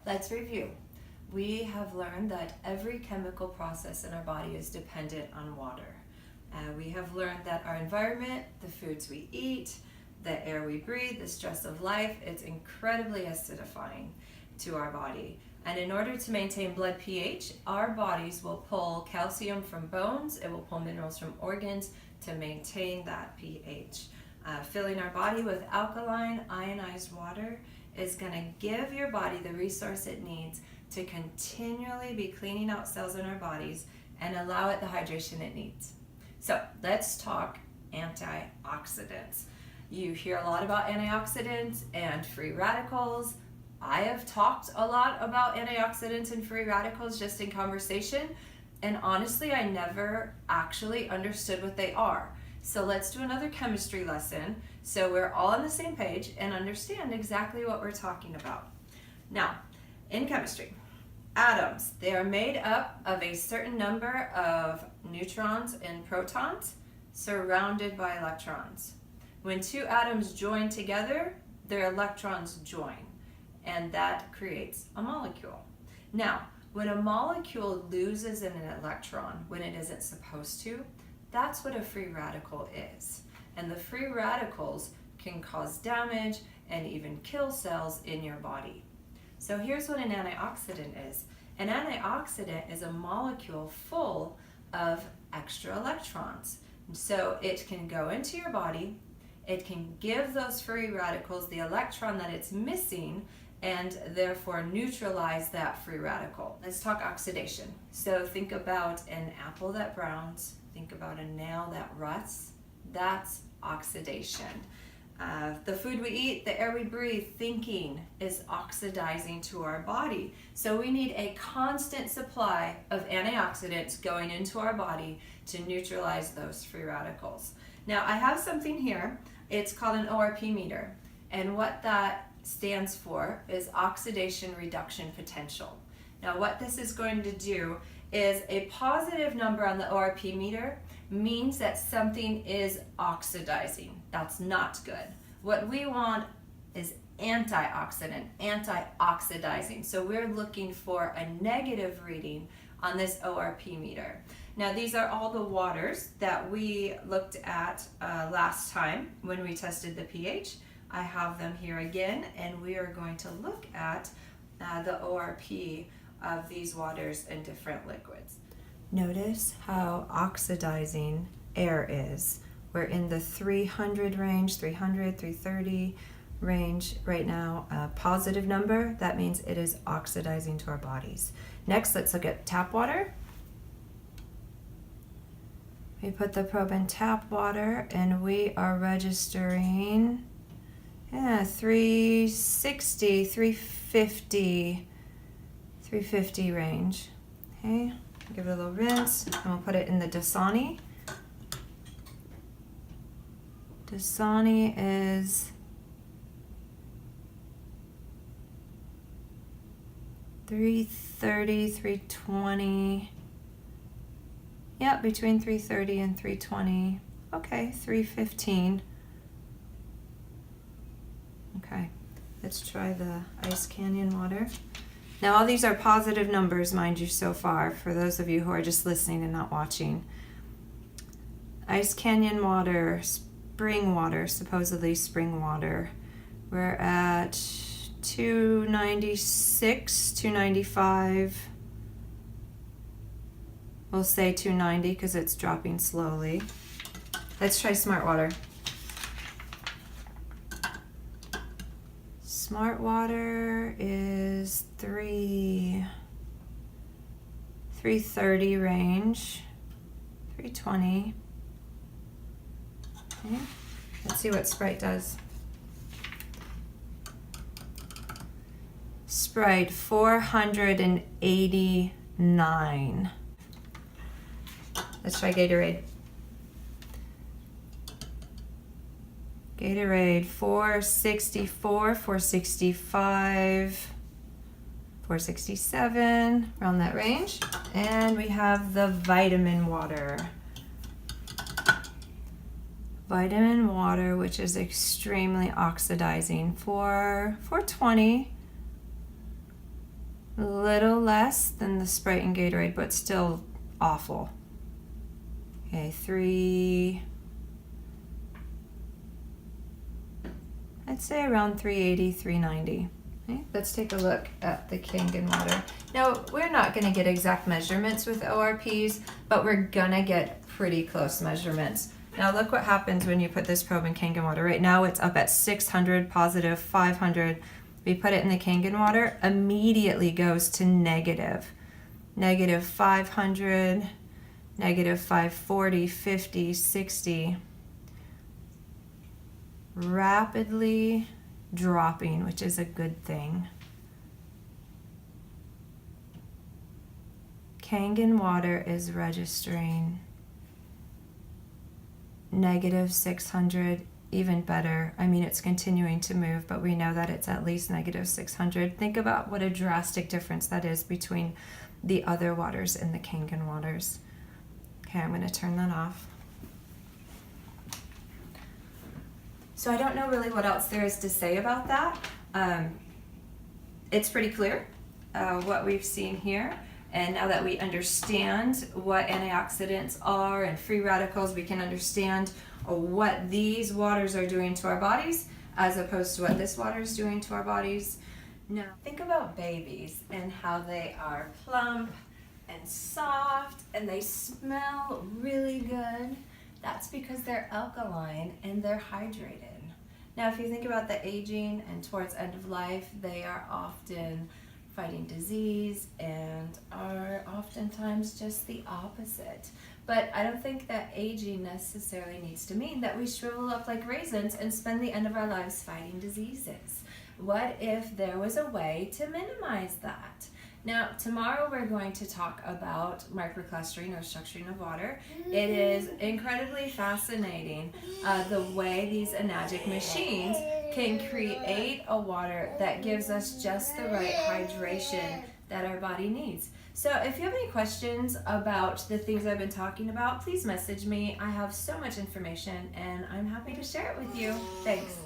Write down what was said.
Let's review. We have learned that every chemical process in our body is dependent on water. We have learned that our environment, the foods we eat, the air we breathe, the stress of life, it's incredibly acidifying to our body. And in order to maintain blood pH, our bodies will pull calcium from bones, it will pull minerals from organs to maintain that pH. Filling our body with alkaline, ionized water is going to give your body the resource it needs to continually be cleaning out cells in our bodies and allow it the hydration it needs. So let's talk antioxidants. You hear a lot about antioxidants and free radicals. I have talked a lot about antioxidants and free radicals just in conversation, and honestly, I never actually understood what they are. So let's do another chemistry lesson so we're all on the same page and understand exactly what we're talking about. Now, in chemistry, atoms, they are made up of a certain number of neutrons and protons surrounded by electrons. When two atoms join together, their electrons join, and that creates a molecule. Now, when a molecule loses an electron when it isn't supposed to, that's what a free radical is. And the free radicals can cause damage and even kill cells in your body. So here's what an antioxidant is. An antioxidant is a molecule full of extra electrons. So it can go into your body, it can give those free radicals the electron that it's missing, and therefore neutralize that free radical. Let's talk oxidation. So think about an apple that browns, think about a nail that rusts. That's oxidation. The food we eat, the air we breathe, thinking is oxidizing to our body. So we need a constant supply of antioxidants going into our body to neutralize those free radicals. Now I have something here. It's called an ORP meter. And what that stands for is oxidation reduction potential. Now what this is going to do is a positive number on the ORP meter means that something is oxidizing. That's not good. What we want is antioxidant, anti-oxidizing. So we're looking for a negative reading on this ORP meter. Now these are all the waters that we looked at last time when we tested the pH. I have them here again, and we are going to look at the ORP of these waters and different liquids. Notice how oxidizing air is. We're in the 300 range, 300, 330 range right now. A positive number, that means it is oxidizing to our bodies. Next, let's look at tap water. We put the probe in tap water and we are registering 360, 350 range. Okay, give it a little rinse and we'll put it in the Dasani. Dasani is 330, 320. Yep, between 330 and 320. Okay, 315. Okay, let's try the Ice Canyon water. Now all these are positive numbers, mind you, so far, for those of you who are just listening and not watching. Ice Canyon water, spring water, supposedly spring water. We're at 296, 295. We'll say 290 because it's dropping slowly. Let's try smart water. Smart water is 330 range, 320. Okay. Let's see what Sprite does. Sprite 489. Let's try Gatorade. Gatorade 464, 465, 467, around that range. And we have the vitamin water. Vitamin water, which is extremely oxidizing, for 420. A little less than the Sprite and Gatorade, but still awful. Okay, 3. I'd say around 380, 390. Okay, let's take a look at the Kangen water. Now, we're not going to get exact measurements with ORPs, but we're going to get pretty close measurements. Now, look what happens when you put this probe in Kangen water. Right now, it's up at 600, positive 500. We put it in the Kangen water, immediately goes to negative. Negative 500, negative 540, 50, 60. Rapidly dropping, which is a good thing. Kangen water is registering negative 600, even better. I mean, it's continuing to move, but we know that it's at least negative 600. Think about what a drastic difference that is between the other waters and the Kangen waters. Okay, I'm going to turn that off. So I don't know really what else there is to say about that. It's pretty clear what we've seen here. And now that we understand what antioxidants are and free radicals, we can understand what these waters are doing to our bodies as opposed to what this water is doing to our bodies. Now, think about babies and how they are plump and soft and they smell really good. That's because they're alkaline and they're hydrated. Now, if you think about the aging and towards end of life, they are often fighting disease and are oftentimes just the opposite. But I don't think that aging necessarily needs to mean that we shrivel up like raisins and spend the end of our lives fighting diseases. What if there was a way to minimize that? Now, tomorrow we're going to talk about microclustering or structuring of water. It is incredibly fascinating the way these enagic machines can create a water that gives us just the right hydration that our body needs. So if you have any questions about the things I've been talking about, please message me. I have so much information and I'm happy to share it with you. Thanks.